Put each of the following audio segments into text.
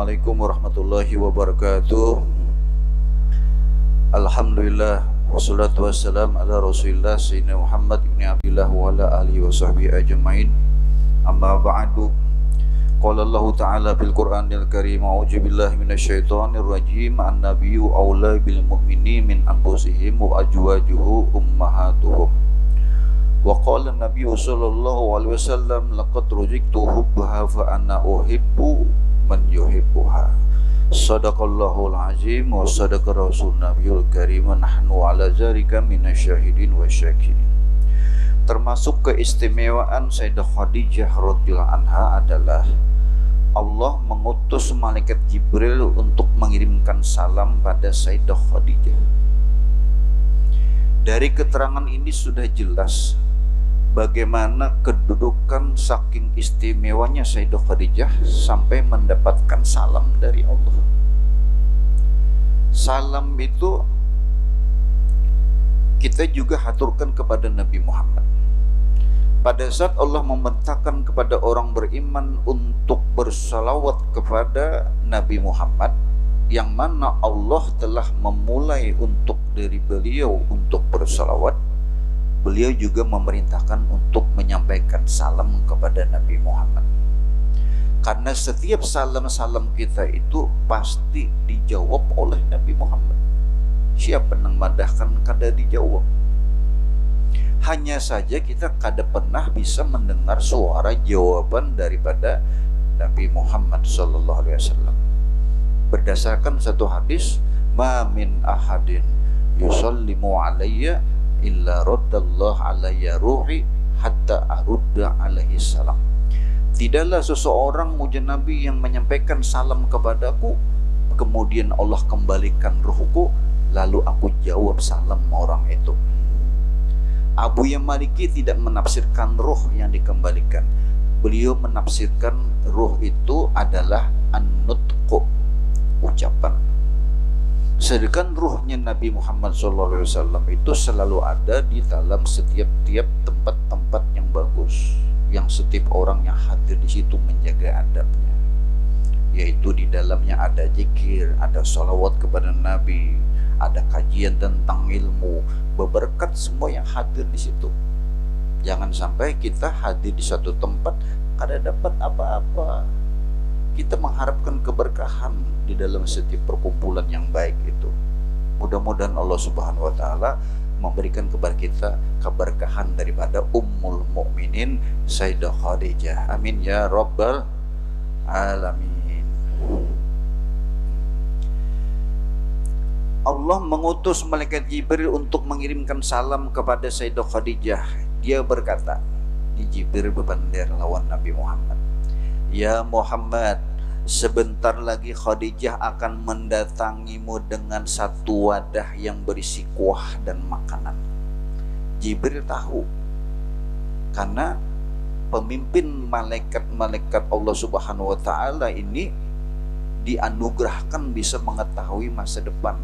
Assalamualaikum warahmatullahi wabarakatuh. Alhamdulillah wassalatu wassalam ala Rasulillah Sayyidina Muhammad ibn Abdillah wa ala alihi wa sahbihi ajma'in. Amma ba'du. Qala Allah Ta'ala fil Qur'anil Karim, a'udzu billahi minasyaitonir rajim. An-nabiyyu aula bil mu'minina min anfusihim wa azwajuhu ummahatuhum. Wa qala an-nabiyyu sallallahu alaihi wasallam laqad ruziktu hubbaha fa ana uhibbu man yuhibbuha. Sadaqallahul azim wa sadaqa rasul nabiyul karim wa nahnu ala zalika minasyahidin wa syakirin. Termasuk keistimewaan Sayyidah Khadijah radhiyallahu anha adalah Allah mengutus malaikat Jibril untuk mengirimkan salam pada Sayyidah Khadijah. Dari keterangan ini sudah jelas bagaimana kedudukan saking istimewanya Sayyidah Khadijah sampai mendapatkan salam dari Allah. Salam itu kita juga haturkan kepada Nabi Muhammad. Pada saat Allah memerintahkan kepada orang beriman untuk bersalawat kepada Nabi Muhammad, yang mana Allah telah memulai untuk dari beliau untuk bersalawat, beliau juga memerintahkan untuk menyampaikan salam kepada Nabi Muhammad. Karena setiap salam-salam kita itu pasti dijawab oleh Nabi Muhammad. Siapa yang madahkan kada dijawab. Hanya saja kita kada pernah bisa mendengar suara jawaban daripada Nabi Muhammad SAW. Berdasarkan satu hadis, ma min ahadin yusallimu alayya illa raddallahu alayya ruhi hatta arudda alaihi salam. Tidaklah seseorang muja Nabi yang menyampaikan salam kepadaku, kemudian Allah kembalikan ruhku, lalu aku jawab salam orang itu. Abu Yamaliki tidak menafsirkan ruh yang dikembalikan. Beliau menafsirkan ruh itu adalah an-nutqu, ucapan. Sedangkan ruhnya Nabi Muhammad SAW itu selalu ada di dalam setiap tempat-tempat yang bagus, yang setiap orang yang hadir di situ menjaga adabnya, yaitu di dalamnya ada zikir, ada salawat kepada Nabi, ada kajian tentang ilmu, beberkat semua yang hadir di situ. Jangan sampai kita hadir di satu tempat kada dapat apa-apa. Kita mengharapkan keberkahan di dalam setiap perkumpulan yang baik itu. Mudah-mudahan Allah Subhanahu wa taala memberikan kepada kita keberkahan daripada Ummul Mukminin Sayyidah Khadijah. Amin ya rabbal alamin. Allah mengutus malaikat Jibril untuk mengirimkan salam kepada Sayyidah Khadijah. Dia berkata, di Jibril berbandar lawan Nabi Muhammad, ya Muhammad, sebentar lagi Khadijah akan mendatangimu dengan satu wadah yang berisi kuah dan makanan. Jibril tahu, karena pemimpin malaikat-malaikat Allah Subhanahu wa taala ini dianugerahkan bisa mengetahui masa depan.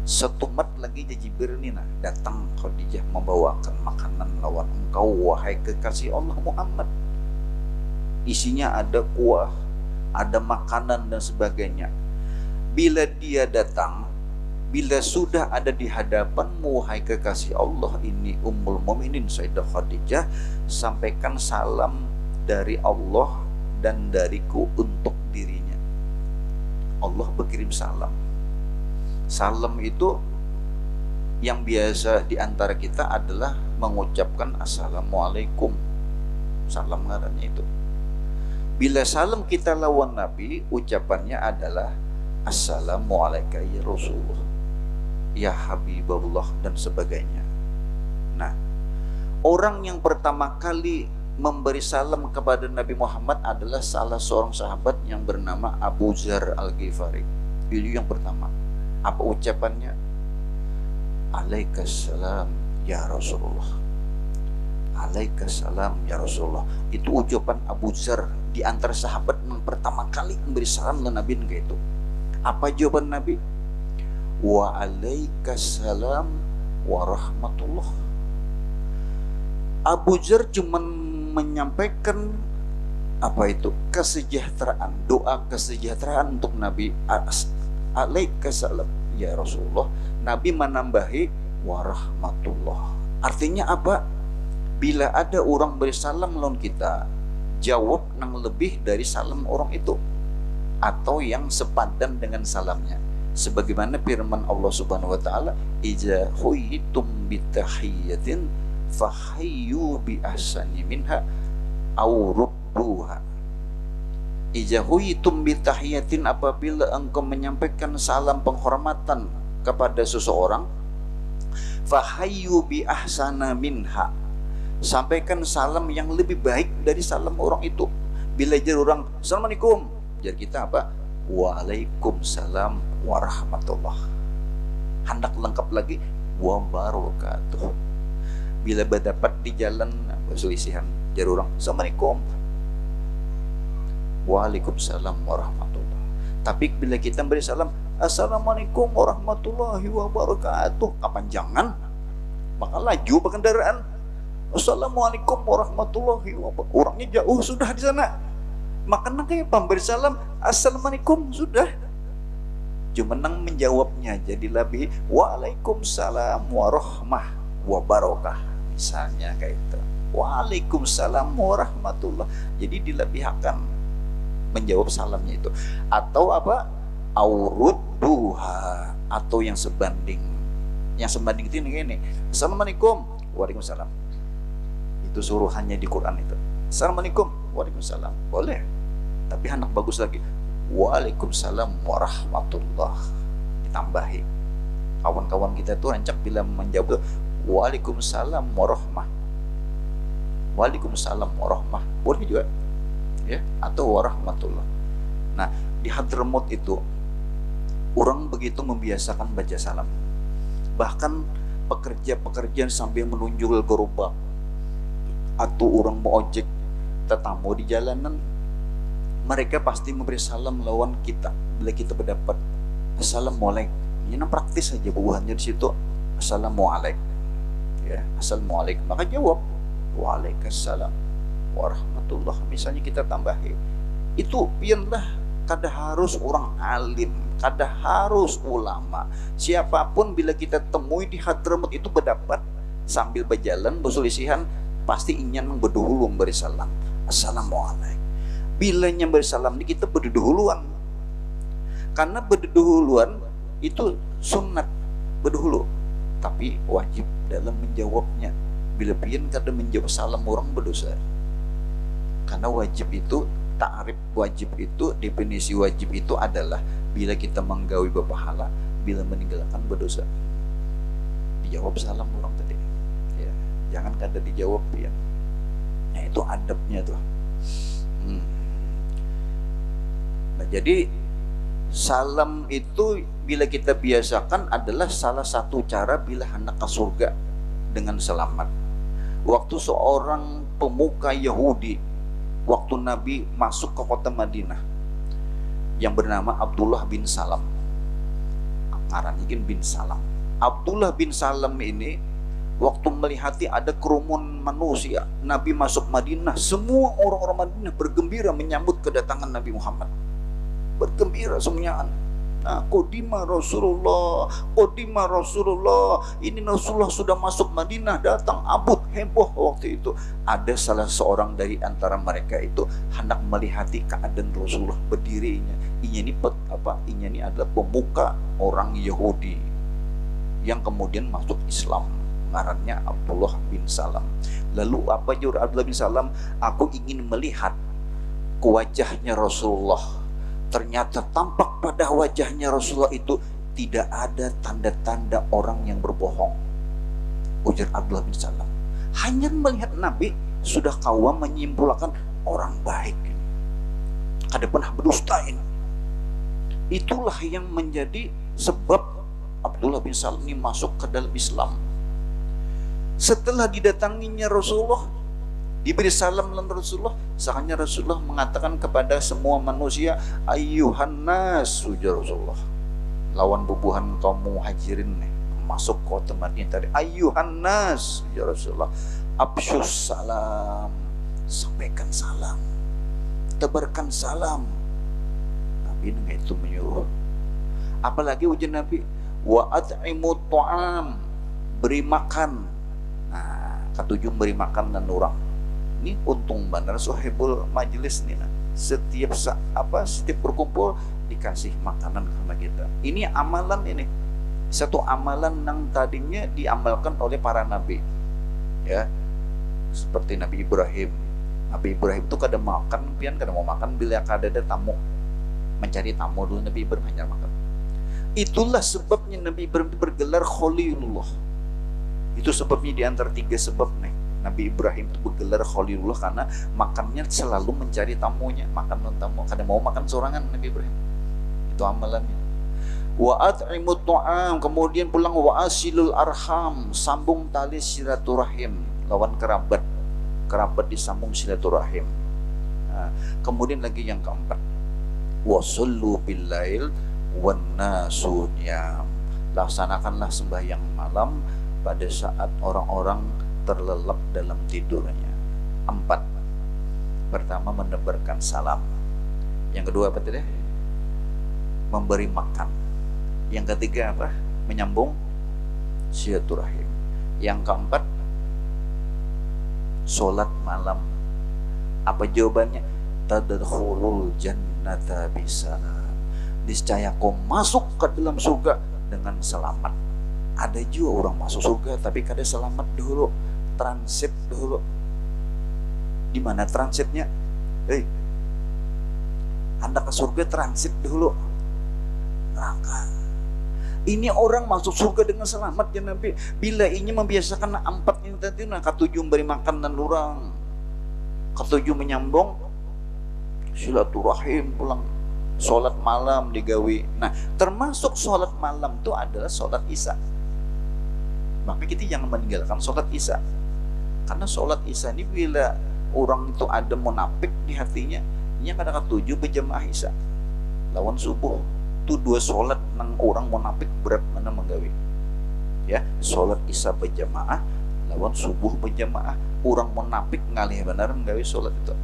Setumat lagi Jibril ini datang Khadijah membawakan makanan lawan engkau wahai kekasih Allah Muhammad. Isinya ada kuah, ada makanan dan sebagainya. Bila dia datang, bila sudah ada di hadapanmu wahai kekasih Allah ini Ummul Mukminin Sayyidah Khadijah, sampaikan salam dari Allah dan dariku untuk dirinya. Allah berkirim salam. Salam itu yang biasa di antara kita adalah mengucapkan assalamualaikum. Salam ngarannya itu. Bila salam kita lawan Nabi, ucapannya adalah assalamualaikum ya Rasulullah, ya Habibullah dan sebagainya. Nah, orang yang pertama kali memberi salam kepada Nabi Muhammad adalah salah seorang sahabat yang bernama Abu Dzar Al-Ghifari. Itu yang pertama. Apa ucapannya? Alaikassalam ya Rasulullah. Alaikassalam ya Rasulullah. Itu ucapan Abu Dzar di antara sahabat yang pertama kali memberi salam ke Nabi itu. Apa jawaban Nabi? Wa alaikassalam wa rahmatullah. Abu Dzar cuma menyampaikan apa itu kesejahteraan, doa kesejahteraan untuk Nabi. Alaikasalam ya Rasulullah. Nabi menambahi warahmatullah. Artinya apa? Bila ada orang beri salam lawan kita, jawab nang lebih dari salam orang itu, atau yang sepadan dengan salamnya. Sebagaimana firman Allah Subhanahu wa taala, "Idza huyitum bitahiyyatin fahayyu bi ahsani minha aw rudduha." Idza huyitum bitahiyyatin, apabila engkau menyampaikan salam penghormatan kepada seseorang, fahayyu bi ahsana minha, sampaikan salam yang lebih baik dari salam orang itu. Bila jar orang assalamualaikum, jar kita apa? Waalaikumsalam warahmatullah. Hendak lengkap lagi wabarakatuh. Bila berdapat di jalan perselisihan, jar orang assalamualaikum, waalaikumsalam warahmatullah. Tapi bila kita beri salam assalamualaikum warahmatullahi wabarakatuh, kapan jangan, maka laju berkendaraan. Assalamualaikum warahmatullahi wabarakatuh, orangnya jauh sudah di sana, maka kayak pemberi salam assalamualaikum sudah, cuma nang menjawabnya jadi lebih waalaikumsalam warahmah wabarakah, misalnya kayak itu, waalaikumsalam warahmatullah, jadi dilebihkan menjawab salamnya itu. Atau apa? Aurudduha, atau yang sebanding. Yang sebanding itu ini, assalamualaikum, waalaikumsalam. Itu suruhannya di Quran itu. Assalamualaikum, waalaikumsalam. Boleh. Tapi anak bagus lagi, waalaikumsalam warahmatullah. Ditambahi. Kawan-kawan kita tuh rancak bila menjawab waalaikumsalam warahmah. Waalaikumsalam warahmah. Boleh juga. Ya, atau warahmatullah. Nah, di Hadramaut itu orang begitu membiasakan baca salam. Bahkan pekerja-pekerjaan sambil menunjuk gerobak, atau orang mau ojek tetamu di jalanan, mereka pasti memberi salam lawan kita. Bila kita berdapat assalamualaikum, ini praktis saja buahnya di situ, assalamualaikum, ya, assalamualaikum, maka jawab waalaikumsalam warahmatullah. Misalnya kita tambahi itu, pianlah kada harus orang alim, kada harus ulama, siapapun bila kita temui di Hadramaut itu berdapat sambil berjalan berselisihan, pasti ingin berdahulu memberi salam assalamualaikum. Bila yang beri salam ini kita berdahuluan, karena berdahuluan itu sunnat berdahulu, tapi wajib dalam menjawabnya. Bila pian kada menjawab salam orang berdosa. Karena wajib itu, ta'rif wajib itu, definisi wajib itu adalah bila kita menggawi berpahala, bila meninggalkan berdosa. Dijawab salam orang tadi, ya, jangan kada dijawab ya. Nah, itu adabnya tuh. Nah, jadi salam itu bila kita biasakan adalah salah satu cara bila hendak ke surga dengan selamat. Waktu seorang pemuka Yahudi, waktu Nabi masuk ke kota Madinah, yang bernama Abdullah bin Salam, ngarannya bin Salam. Abdullah bin Salam ini waktu melihati ada kerumun manusia, Nabi masuk Madinah, semua orang-orang Madinah bergembira menyambut kedatangan Nabi Muhammad, bergembira semuanya. Nah, Qodima Rasulullah, Qodima Rasulullah, ini Rasulullah sudah masuk Madinah, datang, abut, heboh waktu itu. Ada salah seorang dari antara mereka itu hendak melihati keadaan Rasulullah berdirinya. Ini adalah pemuka orang Yahudi yang kemudian masuk Islam, ngarannya Abdullah bin Salam. Lalu apa jawab Abdullah bin Salam? Aku ingin melihat ke wajahnya Rasulullah. Ternyata tampak pada wajahnya Rasulullah itu tidak ada tanda-tanda orang yang berbohong. Ujar Abdullah bin Salam. Hanya melihat Nabi sudah kawam menyimpulkan orang baik, kada pernah berdusta ini. Itulah yang menjadi sebab Abdullah bin Salam ini masuk ke dalam Islam. Setelah didatanginya Rasulullah, diberi salam oleh Rasulullah, saatnya Rasulullah mengatakan kepada semua manusia, ayyuhan nas, ujar Rasulullah lawan bubuhan kaum muhajirin nih, masuk kota Madinah tadi, ayyuhan nas, ujar Rasulullah, absyus salam, sampaikan salam. tebarkan salam. Nabi itu menyuruh. Apalagi ujian Nabi, wa at'imut ta'am, beri makan. Nah, ketujuh beri makan dan orang. Ini untung benar sohibul majelis nih. Nah. Setiap berkumpul dikasih makanan sama kita. Ini amalan ini. Satu amalan yang tadinya diamalkan oleh para nabi. Ya. Seperti Nabi Ibrahim. Nabi Ibrahim itu kada makan, kada mau makan bila kada ada tamu. Mencari tamu dulu Nabi Ibrahim hanya makan. Itulah sebabnya Nabi Ibrahim bergelar Khalilullah. Itu sebabnya di antara 3 sebab nih. Nabi Ibrahim itu bergelar Khalilullah karena makannya selalu mencari tamunya, makan non tamu. Kadang mau makan sorangan Nabi Ibrahim. Itu amalannya. Wa at'imut ta'am, kemudian pulang wa asilul arham, sambung tali silaturahim, lawan kerabat. Kerabat disambung silaturahim. Nah, kemudian lagi yang keempat, wa sallu bil lail wan nasu niyam, laksanakanlah sembahyang malam pada saat orang-orang terlelap dalam tidurnya. 4. Pertama, menebarkan salam. Yang kedua apa tadi? Memberi makan. Yang ketiga apa? Menyambung silaturahim. Yang keempat, sholat malam. Apa jawabannya? Tadkhulul jannata bisalam, niscaya kau masuk ke dalam surga dengan selamat. Ada juga orang masuk surga tapi kada selamat dulu, transit dulu. Di mana transitnya? Anda ke surga transit dulu, neraka. Ini orang masuk surga dengan selamat ya Nabi. Bila ini membiasakan 4 ini tadi, nah ketujuh beri makan dan lurang, ketujuh menyambung silaturahim, pulang sholat malam digawi. Nah, termasuk sholat malam itu adalah sholat isya. Maka kita jangan meninggalkan sholat isya. Karena sholat isya ini bila orang itu ada munafik di hatinya, ini kada ketujuh berjamaah isya lawan subuh. Itu 2 sholat nang orang munafik berat mana menggawi. Ya, sholat isya berjamaah lawan subuh berjamaah. Orang munafik ngalih benar menggawi sholat itu.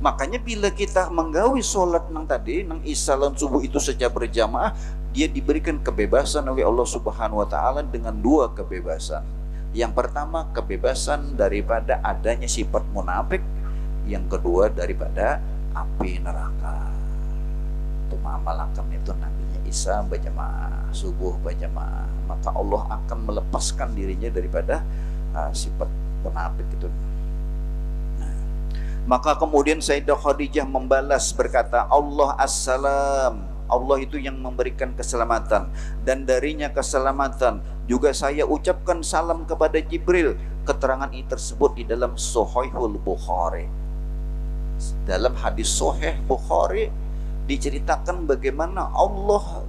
Makanya bila kita menggawi sholat nang tadi, nang isya lawan subuh itu saja berjamaah, dia diberikan kebebasan oleh Allah Subhanahu wa Ta'ala dengan 2 kebebasan. Yang pertama, kebebasan daripada adanya sifat munafik. Yang kedua, daripada api neraka. Itu mengamalkan itu nabinya isya berjamaah, subuh berjamaah, maka Allah akan melepaskan dirinya daripada sifat munafik itu. Maka kemudian Sayyidah Khadijah membalas berkata, Allah assalam, Allah itu yang memberikan keselamatan, dan darinya keselamatan. Juga saya ucapkan salam kepada Jibril. Keterangan ini tersebut di dalam Sahihul Bukhari. Dalam hadis Sahih Bukhari diceritakan bagaimana Allah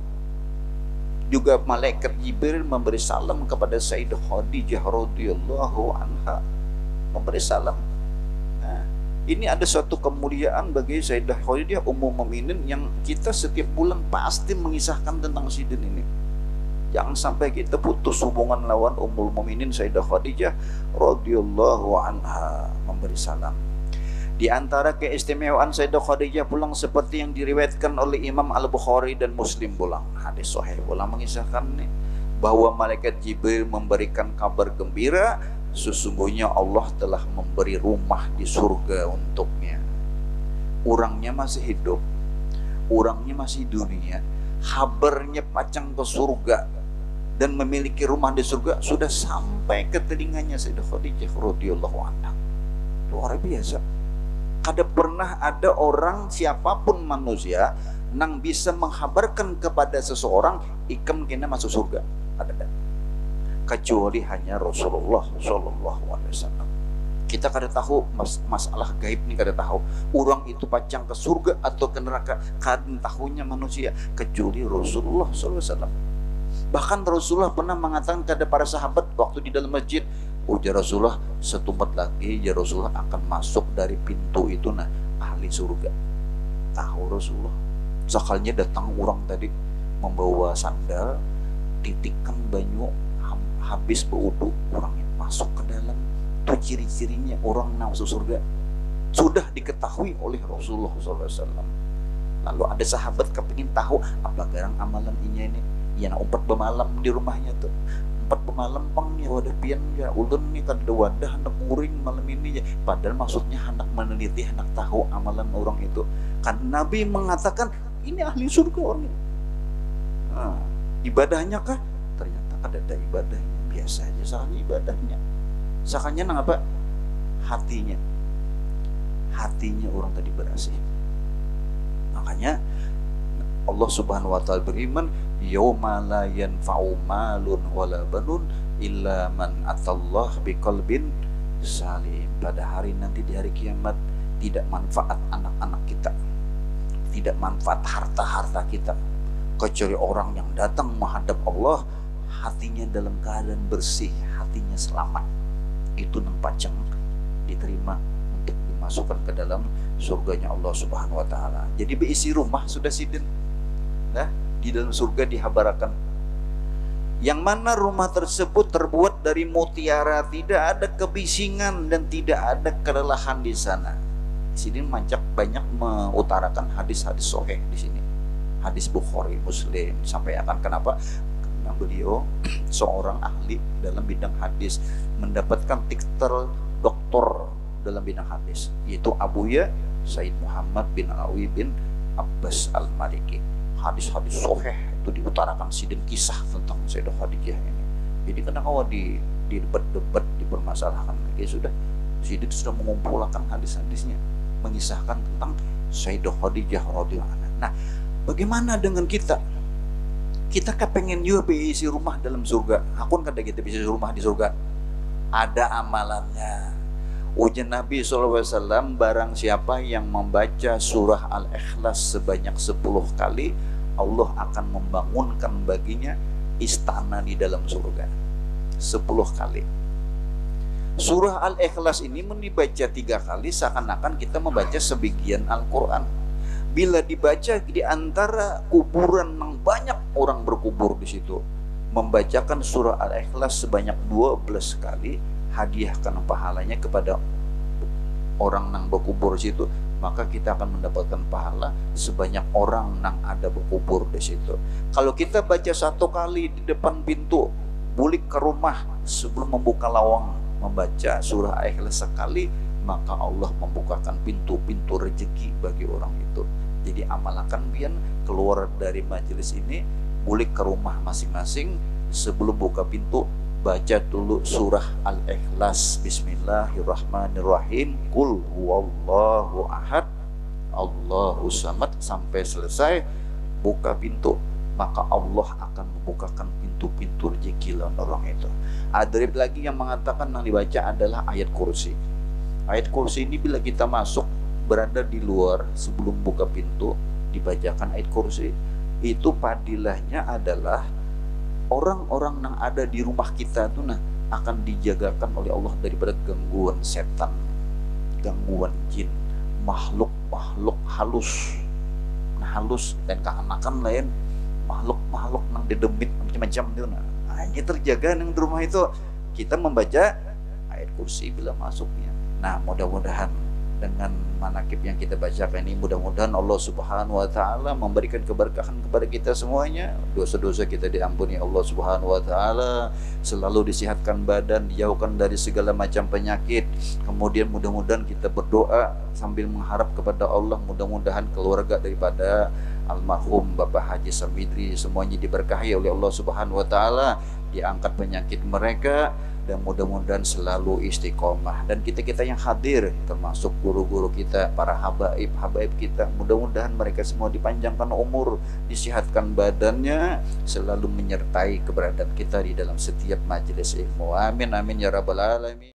juga malaikat Jibril memberi salam kepada Sayyidah Khadijah radhiyallahu anha, memberi salam. Ini ada suatu kemuliaan bagi Sayyidah Khadijah Ummul Mukminin yang kita setiap bulan pasti mengisahkan tentang sidin ini. Jangan sampai kita putus hubungan lawan Ummul Mukminin Sayyidah Khadijah radhiyallahu anha, memberi salam. Di antara keistimewaan Sayyidah Khadijah pulang seperti yang diriwayatkan oleh Imam Al-Bukhari dan Muslim pulang. Hadis sahih pulang mengisahkan bahwa malaikat Jibril memberikan kabar gembira, sesungguhnya Allah telah memberi rumah di surga untuknya. Orangnya masih hidup, orangnya masih dunia, kabarnya pacang ke surga dan memiliki rumah di surga sudah sampai ke telinganya Sayyidah Khadijah radhiyallahu anha. Luar biasa. Kada pernah ada orang siapapun manusia nang bisa menghabarkan kepada seseorang ikam kena masuk surga. Ada. Kecuali hanya Rasulullah Shallallahu Alaihi Wasallam. Kita kada tahu masalah gaib ni, kada tahu orang itu pacang ke surga atau ke neraka, kada tahunya manusia kecuali Rasulullah Shallallahu Alaihi Wasallam. Bahkan Rasulullah pernah mengatakan kepada para sahabat waktu di dalam masjid, ya Rasulullah, setumpat lagi ya Rasulullah akan masuk dari pintu itu ahli surga. Tahu Rasulullah. Sekalinya datang orang tadi membawa sandal, titikan banyu, habis berwudu, orangnya masuk ke dalam. Itu ciri-cirinya orang masuk surga. sudah diketahui oleh Rasulullah SAW. Lalu ada sahabat kepingin tahu apa garang amalan ini ya umpat bemalam di rumahnya tuh, umpat bemalam pang ya wadah pian ya ulun nih kada wadah hendak nguring malam ini ya, padahal maksudnya hendak meneliti, hendak tahu amalan orang itu. Kan Nabi mengatakan ini ahli surga orang ini. Nah, ibadahnya kah? Ternyata ada ibadahnya, biasa aja soalnya ibadahnya. Sakanya nang apa? Hatinya orang tadi berhasil. Makanya Allah Subhanahu wa taala beriman, yauma la yanfa'u malun wala banun illa man atallah biqalbin salim. Pada hari nanti, di hari kiamat, tidak manfaat anak-anak kita, tidak manfaat harta-harta kita, kecuali orang yang datang menghadap Allah hatinya dalam keadaan bersih, hatinya selamat. Itu nang paceng diterima untuk dimasukkan ke dalam surganya Allah Subhanahu wa taala. Jadi beisi rumah sudah sidin. Nah, di dalam surga dihabarakan. Yang mana rumah tersebut terbuat dari mutiara, tidak ada kebisingan dan tidak ada kelelahan di sana. Sidin banyak mengutarakan hadis-hadis sahih di sini. Hadis Bukhari, Muslim disampaikan. Kenapa? Karena beliau seorang ahli dalam bidang hadis, mendapatkan titel doktor dalam bidang hadis, yaitu Abuya Said Muhammad bin Alawi bin Abbas Al-Maliki. Hadis-hadis sahih itu diutarakan sidin kisah tentang Sayyidah Khadijah ini. Jadi kenapa di debat-debat dipermasalahkan lagi, sudah sidin sudah mengumpulkan hadis-hadisnya, mengisahkan tentang Sayyidah Khadijah radhiyallahu anha. Nah, bagaimana dengan kita? Kita kepengen juga isi rumah dalam surga. Hakun kada kita bisa rumah di surga. Ada amalannya. Ujian Nabi SAW, barang siapa yang membaca surah Al-Ikhlas sebanyak 10 kali, Allah akan membangunkan baginya istana di dalam surga 10 kali. Surah Al-Ikhlas ini dibaca 3 kali seakan-akan kita membaca sebagian Al-Quran. Bila dibaca di antara kuburan yang banyak orang berkubur di situ, membacakan surah Al-Ikhlas sebanyak 12 kali, hadiahkan pahalanya kepada orang yang berkubur di situ, maka kita akan mendapatkan pahala sebanyak orang yang ada berkubur di situ. Kalau kita baca 1 kali di depan pintu, bulik ke rumah sebelum membuka lawang, membaca surah Al-Ikhlas sekali, maka Allah membukakan pintu-pintu rezeki bagi orang itu. Jadi amalkan biar keluar dari majelis ini, bulik ke rumah masing-masing, sebelum buka pintu baca dulu surah Al-Ikhlas, Bismillahirrahmanirrahim, Qul huwallahu ahad, Allahu samad, sampai selesai buka pintu, maka Allah akan membukakan pintu-pintu rezeki orang itu. Ada lagi yang mengatakan yang dibaca adalah ayat kursi. Ayat kursi ini bila kita masuk berada di luar sebelum buka pintu, dibacakan ayat kursi, itu padilahnya adalah orang-orang yang ada di rumah kita itu akan dijagakan oleh Allah daripada gangguan setan, gangguan jin, makhluk halus. Halus dan keanakan lain, makhluk yang dedemit macam-macam itu. Hanya terjaga yang di rumah itu. Kita membaca ayat kursi bila masuknya. Nah, mudah-mudahan dengan manakib yang kita bacakan ini, mudah-mudahan Allah Subhanahu wa taala memberikan keberkahan kepada kita semuanya. Dosa-dosa kita diampuni Allah Subhanahu wa taala, selalu disihatkan badan, dijauhkan dari segala macam penyakit. Kemudian mudah-mudahan kita berdoa sambil mengharap kepada Allah, mudah-mudahan keluarga daripada almarhum Bapak Haji Sabidri semuanya diberkahi oleh Allah Subhanahu wa taala, diangkat penyakit mereka, dan mudah-mudahan selalu istiqomah. Dan kita-kita yang hadir, termasuk guru-guru kita, para habaib kita, mudah-mudahan mereka semua dipanjangkan umur, disihatkan badannya, selalu menyertai keberadaan kita di dalam setiap majelis ilmu. Amin amin ya rabbal alamin.